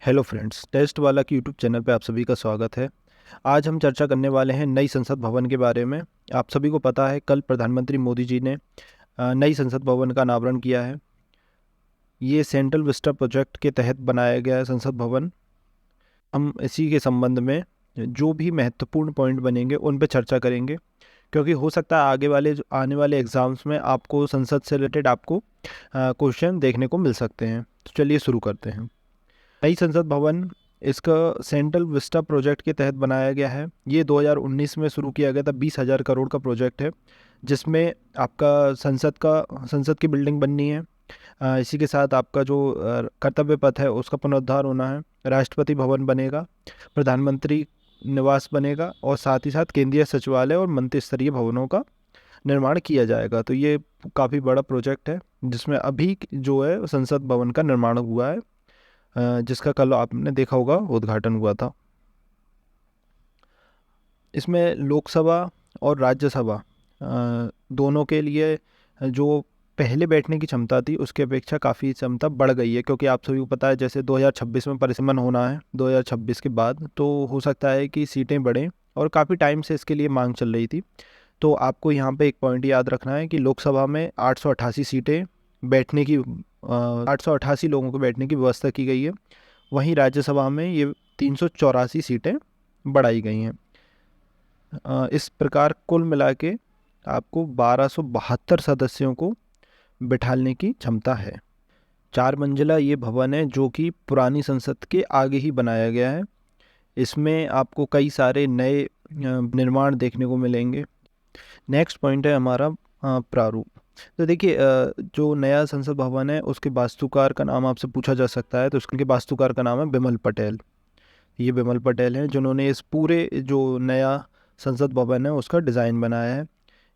Hello friends, test वाला की YouTube channel पे आप सभी का स्वागत है। आज हम चर्चा करने वाले हैं नई संसद भवन के बारे में। आप सभी को पता है कल प्रधानमंत्री मोदी जी ने नई संसद भवन का अनावरण किया है। ये सेंट्रल विस्टा प्रोजेक्ट के तहत बनाया गया है संसद भवन। हम इसी के संबंध में जो भी महत्वपूर्ण पॉइंट बनेंगे उन पे चर्चा करेंगे, क्योंकि हो सकता है आगे वाले जो आने वाले एग्ज़ाम्स में आपको संसद से रिलेटेड आपको क्वेश्चन देखने को मिल सकते हैं। तो चलिए शुरू करते हैं। नई संसद भवन इसका सेंट्रल विस्टा प्रोजेक्ट के तहत बनाया गया है। ये 2019 में शुरू किया गया था। 20,000 करोड़ का प्रोजेक्ट है, जिसमें आपका संसद की बिल्डिंग बननी है। इसी के साथ आपका जो कर्तव्य पथ है उसका पुनरुद्धार होना है। राष्ट्रपति भवन बनेगा, प्रधानमंत्री निवास बनेगा और साथ ही साथ केंद्रीय सचिवालय और मंत्री स्तरीय भवनों का निर्माण किया जाएगा। तो ये काफ़ी बड़ा प्रोजेक्ट है, जिसमें अभी जो है संसद भवन का निर्माण हुआ है, जिसका कल आपने देखा होगा उद्घाटन हुआ था। इसमें लोकसभा और राज्यसभा दोनों के लिए जो पहले बैठने की क्षमता थी उसके अपेक्षा काफ़ी क्षमता बढ़ गई है, क्योंकि आप सभी को पता है जैसे 2026 में परिसीमन होना है 2026 के बाद, तो हो सकता है कि सीटें बढ़ें और काफ़ी टाइम से इसके लिए मांग चल रही थी। तो आपको यहाँ पे एक पॉइंट याद रखना है कि लोकसभा में 888 सीटें बैठने की 888 लोगों को बैठने की व्यवस्था की गई है। वहीं राज्यसभा में ये 384 सीटें बढ़ाई गई हैं। इस प्रकार कुल मिला के आपको 1272 सदस्यों को बिठाने की क्षमता है। 4 मंजिला ये भवन है, जो कि पुरानी संसद के आगे ही बनाया गया है। इसमें आपको कई सारे नए निर्माण देखने को मिलेंगे। नेक्स्ट पॉइंट है हमारा प्रारूप। तो देखिए, जो नया संसद भवन है उसके वास्तुकार का नाम आपसे पूछा जा सकता है, तो उसके वास्तुकार का नाम है बिमल पटेल। ये बिमल पटेल हैं जिन्होंने इस पूरे जो नया संसद भवन है उसका डिज़ाइन बनाया है।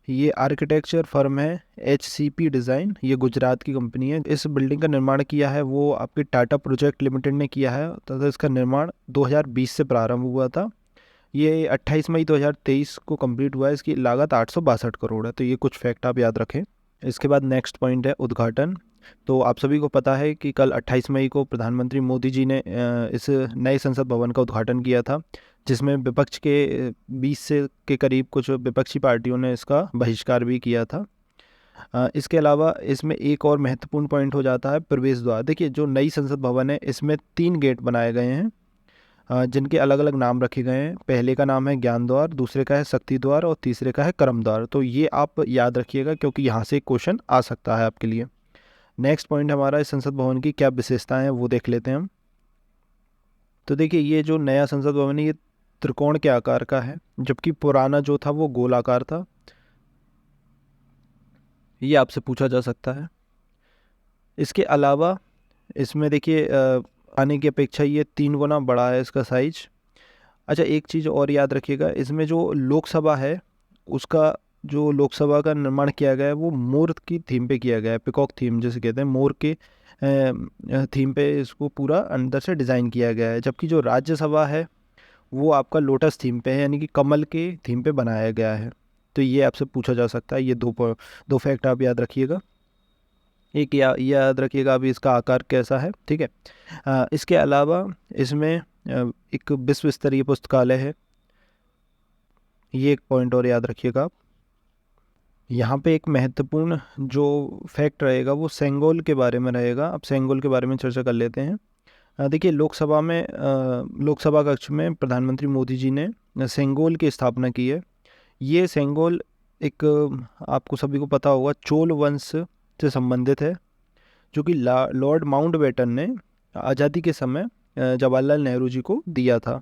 ये आर्किटेक्चर फर्म है HCP डिज़ाइन, ये गुजरात की कंपनी है। इस बिल्डिंग का निर्माण किया है वो आपकी टाटा प्रोजेक्ट लिमिटेड ने किया है, तथा इसका निर्माण 2020 से प्रारंभ हुआ था। ये 28 मई 2023 को कंप्लीट हुआ है। इसकी लागत 862 करोड़ है। तो ये कुछ फैक्ट आप याद रखें। इसके बाद नेक्स्ट पॉइंट है उद्घाटन। तो आप सभी को पता है कि कल 28 मई को प्रधानमंत्री मोदी जी ने इस नए संसद भवन का उद्घाटन किया था, जिसमें विपक्ष के 20 से के करीब कुछ विपक्षी पार्टियों ने इसका बहिष्कार भी किया था। इसके अलावा इसमें एक और महत्वपूर्ण पॉइंट हो जाता है प्रवेश द्वार। देखिए, जो नई संसद भवन है इसमें 3 गेट बनाए गए हैं, जिनके अलग अलग नाम रखे गए हैं। पहले का नाम है ज्ञान द्वार, दूसरे का है शक्ति द्वार और तीसरे का है कर्म द्वार। तो ये आप याद रखिएगा, क्योंकि यहाँ से एक क्वेश्चन आ सकता है आपके लिए। नेक्स्ट पॉइंट हमारा इस संसद भवन की क्या विशेषताएं हैं वो देख लेते हैं हम। तो देखिए, ये जो नया संसद भवन है ये त्रिकोण के आकार का है, जबकि पुराना जो था वो गोलाकार था। ये आपसे पूछा जा सकता है। इसके अलावा इसमें देखिए, आने की अपेक्षा ये 3 गुना बड़ा है इसका साइज। अच्छा, एक चीज़ और याद रखिएगा, इसमें जो लोकसभा है उसका जो लोकसभा का निर्माण किया गया है वो मोर की थीम पे किया गया है। पिकॉक थीम जैसे कहते हैं, मोर के थीम पे इसको पूरा अंदर से डिज़ाइन किया गया है। जबकि जो राज्यसभा है वो आपका लोटस थीम पे है, यानी कि कमल के थीम पे बनाया गया है। तो ये आपसे पूछा जा सकता है। ये दो फैक्ट आप याद रखिएगा। एक याद रखिएगा अभी इसका आकार कैसा है, ठीक है। इसके अलावा इसमें एक विश्व स्तरीय पुस्तकालय है। ये एक पॉइंट और याद रखिएगा आप। यहाँ पे एक महत्वपूर्ण जो फैक्ट रहेगा वो सेंगोल के बारे में रहेगा। अब सेंगोल के बारे में चर्चा कर लेते हैं। देखिए, लोकसभा कक्ष में प्रधानमंत्री मोदी जी ने सेंगोल की स्थापना की है। ये सेंगोल एक आपको सभी को पता होगा चोल वंश से संबंधित है, जो कि लॉर्ड माउंटबेटन ने आज़ादी के समय जवाहरलाल नेहरू जी को दिया था,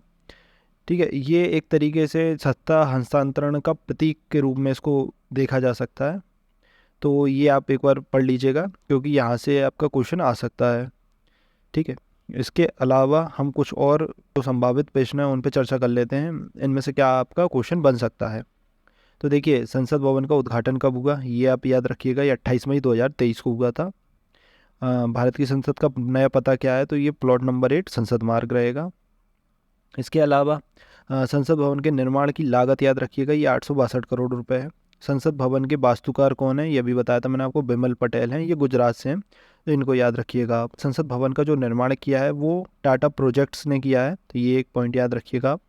ठीक है। ये एक तरीके से सत्ता हस्तांतरण का प्रतीक के रूप में इसको देखा जा सकता है। तो ये आप एक बार पढ़ लीजिएगा, क्योंकि यहाँ से आपका क्वेश्चन आ सकता है, ठीक है। इसके अलावा हम कुछ और जो संभावित प्रश्न हैं उन पर चर्चा कर लेते हैं, इनमें से क्या आपका क्वेश्चन बन सकता है। तो देखिए, संसद भवन का उद्घाटन कब हुआ ये आप याद रखिएगा। ये 28 मई 2023 को हुआ था। भारत की संसद का नया पता क्या है, तो ये प्लॉट नंबर 8 संसद मार्ग रहेगा। इसके अलावा संसद भवन के निर्माण की लागत याद रखिएगा, ये 862 करोड़ रुपए है। संसद भवन के वास्तुकार कौन है, ये भी बताया था मैंने आपको, बिमल पटेल हैं, ये गुजरात से हैं। तो इनको याद रखिएगा आप। संसद भवन का जो निर्माण किया है वो टाटा प्रोजेक्ट्स ने किया है, तो ये एक पॉइंट याद रखिएगा आप।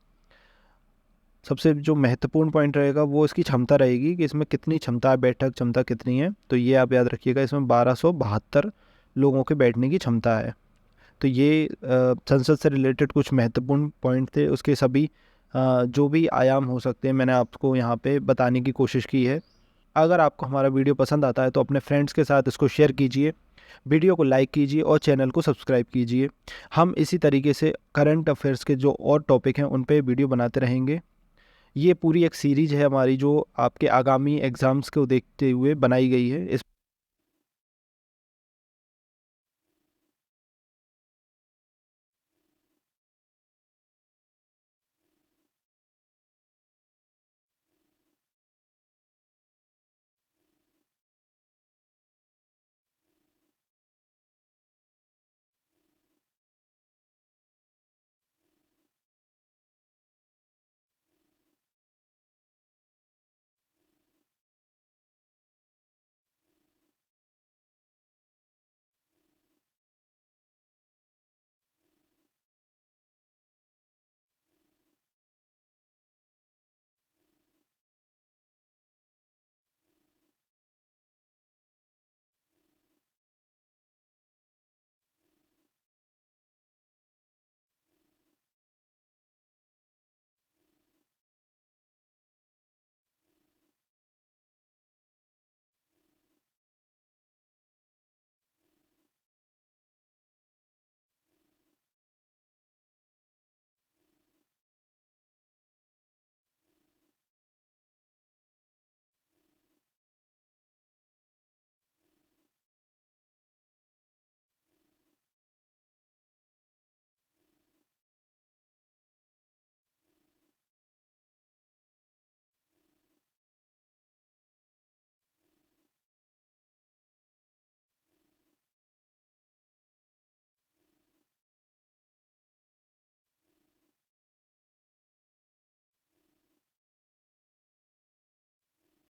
सबसे जो महत्वपूर्ण पॉइंट रहेगा वो इसकी क्षमता रहेगी कि इसमें कितनी क्षमता है, बैठक क्षमता कितनी है, तो ये आप याद रखिएगा। इसमें 1272 लोगों के बैठने की क्षमता है। तो ये संसद से रिलेटेड कुछ महत्वपूर्ण पॉइंट थे। उसके सभी जो भी आयाम हो सकते हैं मैंने आपको यहाँ पे बताने की कोशिश की है। अगर आपको हमारा वीडियो पसंद आता है तो अपने फ्रेंड्स के साथ इसको शेयर कीजिए, वीडियो को लाइक कीजिए और चैनल को सब्सक्राइब कीजिए। हम इसी तरीके से करंट अफेयर्स के जो और टॉपिक हैं उन पे वीडियो बनाते रहेंगे। ये पूरी एक सीरीज़ है हमारी जो आपके आगामी एग्ज़ाम्स को देखते हुए बनाई गई है। इस